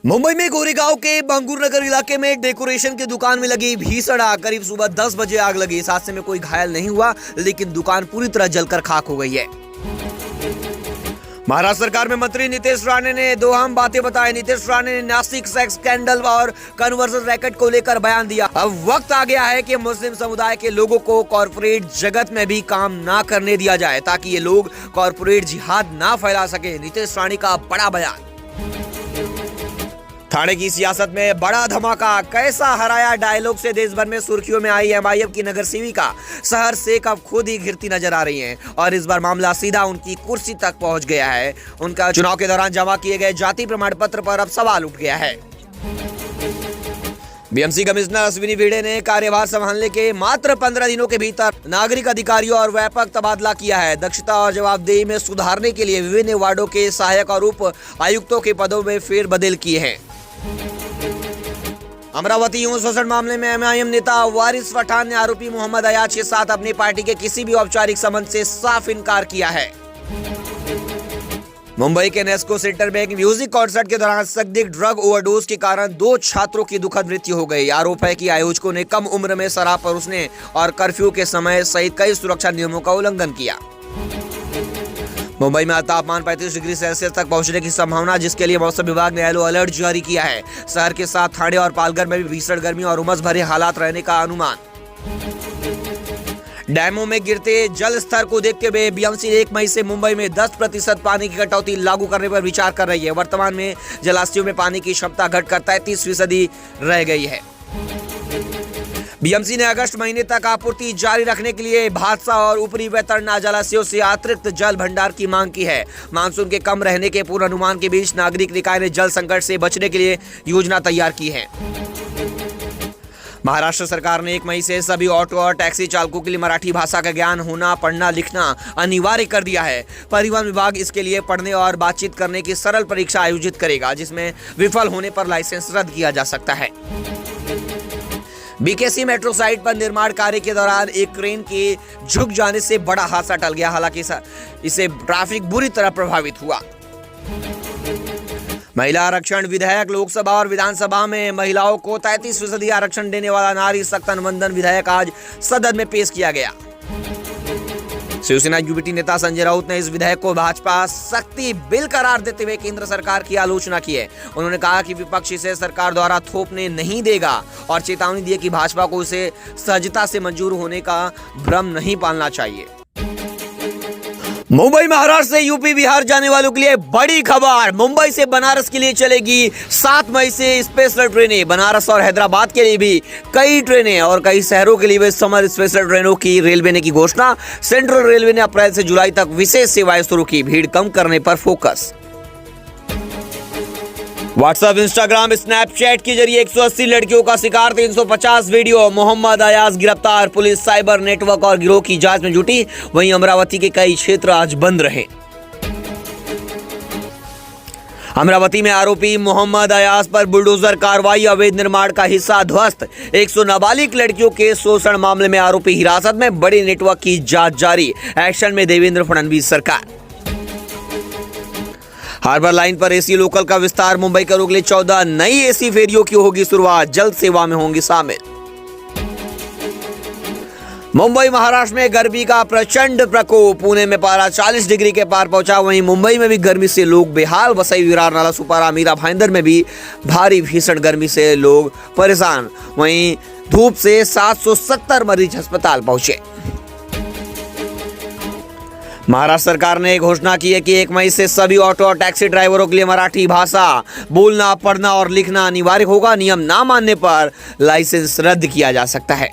मुंबई में गोरेगांव के बांगुर नगर इलाके में एक डेकोरेशन की दुकान में लगी भीषण आग। करीब सुबह 10 बजे आग लगी। इस हादसे में कोई घायल नहीं हुआ, लेकिन दुकान पूरी तरह जलकर खाक हो गई है। महाराष्ट्र सरकार में मंत्री नीतीश राणे ने दो अहम बातें बताई। नीतीश राणे ने नासिक सेक्स स्कैंडल और कन्वर्जन रैकेट को लेकर बयान दिया। अब वक्त आ गया है कि मुस्लिम समुदाय के लोगों को कॉर्पोरेट जगत में भी काम ना करने दिया जाए, ताकि ये लोग कॉर्पोरेट जिहाद ना फैला सके। नीतीश राणे का बड़ा बयान। थाने की सियासत में बड़ा धमाका, कैसा हराया डायलॉग से देश भर में सुर्खियों में आई एमआईएम की नगर सेविका शहर शेख अब खुद ही घिरती नजर आ रही हैं और इस बार मामला सीधा उनकी कुर्सी तक पहुंच गया है। उनका चुनाव के दौरान जमा किए गए जाति प्रमाण पत्र पर अब सवाल उठ गया है। बीएमसी कमिश्नर अश्विनी भिड़े ने कार्यभार संभालने के मात्र 15 दिनों के भीतर नागरिक अधिकारियों और व्यापक तबादला किया है। दक्षता और जवाबदेही में सुधारने के लिए विभिन्न वार्डों के सहायक और उप आयुक्तों के पदों में फेरबदल किए हैं। अमरावती यौन शोषण मामले में एमआईएम नेता वारिस पठान ने आरोपी मोहम्मद अयाज के साथ अपनी पार्टी के किसी भी औपचारिक संबंध से साफ इनकार किया है। मुंबई के नेस्को सेंटर में एक म्यूजिक कॉन्सर्ट के दौरान संदिग्ध ड्रग ओवरडोज के कारण 2 छात्रों की दुखद मृत्यु हो गई। आरोप है कि आयोजकों ने कम उम्र में शराब परोसने और कर्फ्यू के समय सहित कई सुरक्षा नियमों का उल्लंघन किया। मुंबई में तापमान 35 डिग्री सेल्सियस तक पहुंचने की संभावना, जिसके लिए मौसम विभाग ने येलो अलर्ट जारी किया है। शहर के साथ ठाणे और पालघर में भी भीषण गर्मी और उमस भरे हालात रहने का अनुमान। डैमों में गिरते जल स्तर को देखते हुए बीएमसी 1 मई से मुंबई में 10% पानी की कटौती लागू करने पर विचार कर रही है। वर्तमान में जलाशयों में पानी की क्षमता घटकर 33% रह गई है। बीएमसी ने अगस्त महीने तक आपूर्ति जारी रखने के लिए भादसा और ऊपरी वेतरना जलाशयों से अतिरिक्त जल भंडार की मांग की है। मानसून के कम रहने के पूर्वानुमान के बीच नागरिक निकाय ने जल संकट से बचने के लिए योजना तैयार की है। महाराष्ट्र सरकार ने 1 मई से सभी ऑटो और टैक्सी चालकों के लिए मराठी भाषा का ज्ञान होना, पढ़ना लिखना अनिवार्य कर दिया है। परिवहन विभाग इसके लिए पढ़ने और बातचीत करने की सरल परीक्षा आयोजित करेगा, जिसमें विफल होने पर लाइसेंस रद्द किया जा सकता है। बीकेसी मेट्रो साइट पर निर्माण कार्य के दौरान एक क्रेन के झुक जाने से बड़ा हादसा टल गया। हालांकि इससे ट्रैफिक बुरी तरह प्रभावित हुआ। महिला आरक्षण विधेयक लोकसभा और विधानसभा में महिलाओं को 33% आरक्षण देने वाला नारी शक्ति अनुबंधन विधेयक आज सदन में पेश किया गया। शिवसेना यूपीटी नेता संजय राउत ने इस विधेयक को भाजपा शक्ति बिल करार देते हुए केंद्र सरकार की आलोचना की है। उन्होंने कहा कि विपक्ष इसे सरकार द्वारा थोपने नहीं देगा और चेतावनी दी कि भाजपा को इसे सहजता से मंजूर होने का भ्रम नहीं पालना चाहिए। मुंबई महाराष्ट्र से यूपी बिहार जाने वालों के लिए बड़ी खबर। मुंबई से बनारस के लिए चलेगी 7 मई से स्पेशल ट्रेनें। बनारस और हैदराबाद के लिए भी कई ट्रेनें और कई शहरों के लिए भी समर स्पेशल ट्रेनों की रेलवे ने की घोषणा। सेंट्रल रेलवे ने अप्रैल से जुलाई तक विशेष सेवाएं शुरू की। भीड़ कम करने पर फोकस। व्हाट्सएप, इंस्टाग्राम, स्नैपचैट के जरिए 180 लड़कियों का शिकार, 350 वीडियो। मोहम्मद अयाज गिरफ्तार। पुलिस साइबर नेटवर्क और गिरोह की जांच में जुटी। वहीं अमरावती के कई क्षेत्र आज बंद रहे। अमरावती में आरोपी मोहम्मद अयाज पर बुलडोजर कार्रवाई। अवैध निर्माण का हिस्सा ध्वस्त। 100 नाबालिग लड़कियों के शोषण मामले में आरोपी हिरासत में। बड़ी नेटवर्क की जांच जारी। एक्शन में देवेंद्र फडणवीस सरकार। हार्बर लाइन पर एसी लोकल का विस्तार। मुंबई के लिए 14 नई एसी फेरियों की होगी शुरुआत। जल्द सेवा में होंगी शामिल। मुंबई महाराष्ट्र में गर्मी का प्रचंड प्रकोप। पुणे में पारा 40 डिग्री के पार पहुंचा। वहीं मुंबई में भी गर्मी से लोग बेहाल। वसई, विरार, नाला सुपारा, मीरा भाईंदर में भी भारी भीषण गर्मी से लोग परेशान। वहीं धूप से 770 मरीज अस्पताल पहुंचे। महाराष्ट्र सरकार ने घोषणा की है कि 1 मई से सभी ऑटो और टैक्सी ड्राइवरों के लिए मराठी भाषा बोलना, पढ़ना और लिखना अनिवार्य होगा। नियम ना मानने पर लाइसेंस रद्द किया जा सकता है।